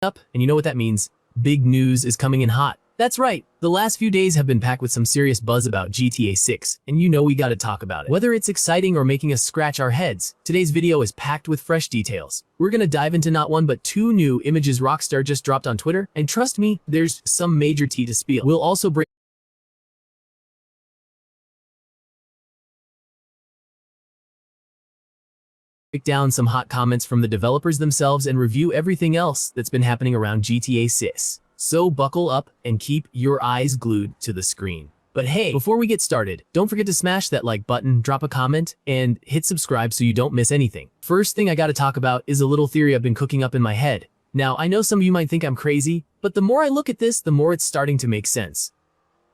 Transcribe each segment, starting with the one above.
up, and you know what that means. Big news is coming in hot. That's right, the last few days have been packed with some serious buzz about GTA 6, and you know we gotta talk about it. Whether it's exciting or making us scratch our heads, today's video is packed with fresh details. We're gonna dive into not one but two new images Rockstar just dropped on Twitter, and trust me, there's some major tea to spill. We'll also break down some hot comments from the developers themselves and review everything else that's been happening around GTA 6. So buckle up and keep your eyes glued to the screen. But hey, before we get started, don't forget to smash that like button, drop a comment, and hit subscribe so you don't miss anything. First thing I gotta talk about is a little theory I've been cooking up in my head. Now, I know some of you might think I'm crazy, but the more I look at this, the more it's starting to make sense.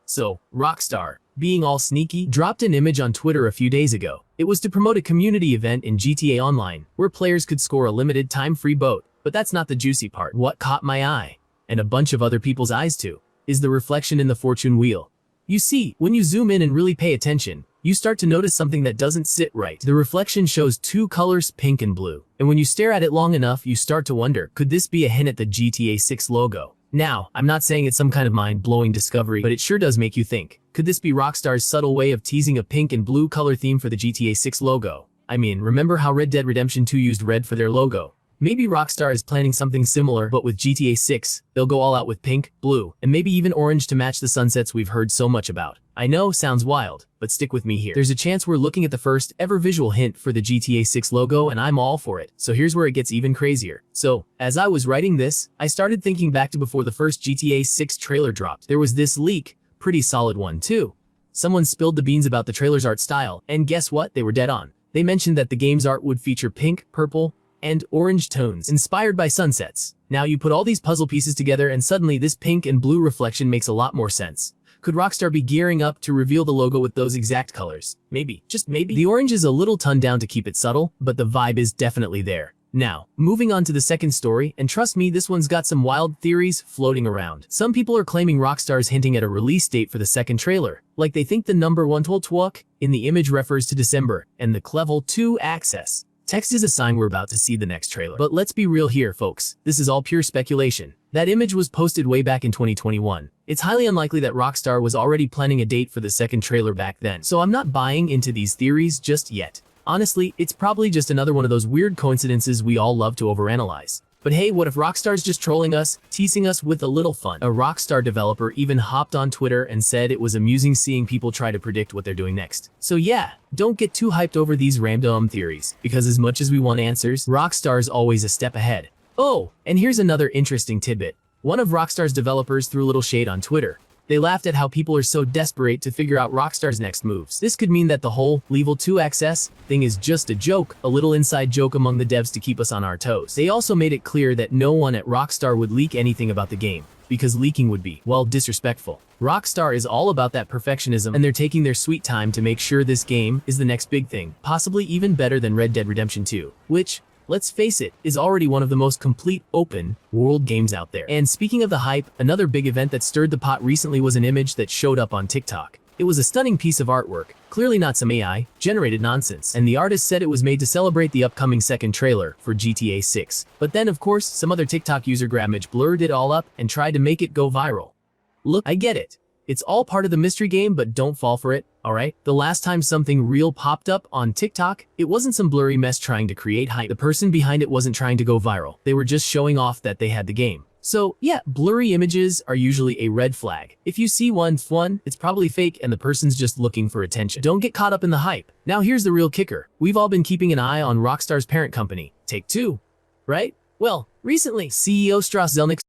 So, Rockstar, being all sneaky, dropped an image on Twitter a few days ago. It was to promote a community event in GTA Online, where players could score a limited time-free boat. But that's not the juicy part. What caught my eye, and a bunch of other people's eyes too, is the reflection in the fortune wheel. You see, when you zoom in and really pay attention, you start to notice something that doesn't sit right. The reflection shows two colors, pink and blue. And when you stare at it long enough, you start to wonder, could this be a hint at the GTA 6 logo? Now, I'm not saying it's some kind of mind-blowing discovery, but it sure does make you think. Could this be Rockstar's subtle way of teasing a pink and blue color theme for the GTA 6 logo? I mean, remember how Red Dead Redemption 2 used red for their logo? Maybe Rockstar is planning something similar, but with GTA 6, they'll go all out with pink, blue, and maybe even orange to match the sunsets we've heard so much about. I know, sounds wild, but stick with me here. There's a chance we're looking at the first ever visual hint for the GTA 6 logo, and I'm all for it. So here's where it gets even crazier. So, as I was writing this, I started thinking back to before the first GTA 6 trailer dropped. There was this leak, pretty solid one too. Someone spilled the beans about the trailer's art style, and guess what? They were dead on. They mentioned that the game's art would feature pink, purple, and orange tones, inspired by sunsets. Now you put all these puzzle pieces together and suddenly this pink and blue reflection makes a lot more sense. Could Rockstar be gearing up to reveal the logo with those exact colors? Maybe, just maybe. The orange is a little toned down to keep it subtle, but the vibe is definitely there. Now, moving on to the second story, and trust me, this one's got some wild theories floating around. Some people are claiming Rockstar's hinting at a release date for the second trailer, like they think the number 112 in the image refers to December, and the Level 2 access text is a sign we're about to see the next trailer. But let's be real here, folks. This is all pure speculation. That image was posted way back in 2021. It's highly unlikely that Rockstar was already planning a date for the second trailer back then. So I'm not buying into these theories just yet. Honestly, it's probably just another one of those weird coincidences we all love to overanalyze. But hey, what if Rockstar's just trolling us, teasing us with a little fun? A Rockstar developer even hopped on Twitter and said it was amusing seeing people try to predict what they're doing next. So yeah, don't get too hyped over these random theories, because as much as we want answers, Rockstar's always a step ahead. Oh, and here's another interesting tidbit. One of Rockstar's developers threw a little shade on Twitter. They laughed at how people are so desperate to figure out Rockstar's next moves. This could mean that the whole Level 2 access thing is just a joke, a little inside joke among the devs to keep us on our toes. They also made it clear that no one at Rockstar would leak anything about the game, because leaking would be, well, disrespectful. Rockstar is all about that perfectionism, and they're taking their sweet time to make sure this game is the next big thing, possibly even better than Red Dead Redemption 2, which, let's face it, is already one of the most complete open-world games out there. And speaking of the hype, another big event that stirred the pot recently was an image that showed up on TikTok. It was a stunning piece of artwork, clearly not some AI-generated nonsense, and the artist said it was made to celebrate the upcoming second trailer for GTA 6. But then, of course, some other TikTok user grabbed image, blurred it all up, and tried to make it go viral. Look, I get it. It's all part of the mystery game, but don't fall for it, alright? The last time something real popped up on TikTok, it wasn't some blurry mess trying to create hype. The person behind it wasn't trying to go viral. They were just showing off that they had the game. So yeah, blurry images are usually a red flag. If you see one, it's probably fake and the person's just looking for attention. Don't get caught up in the hype. Now here's the real kicker. We've all been keeping an eye on Rockstar's parent company, Take-Two, right? Well, recently, CEO Strauss Zelnick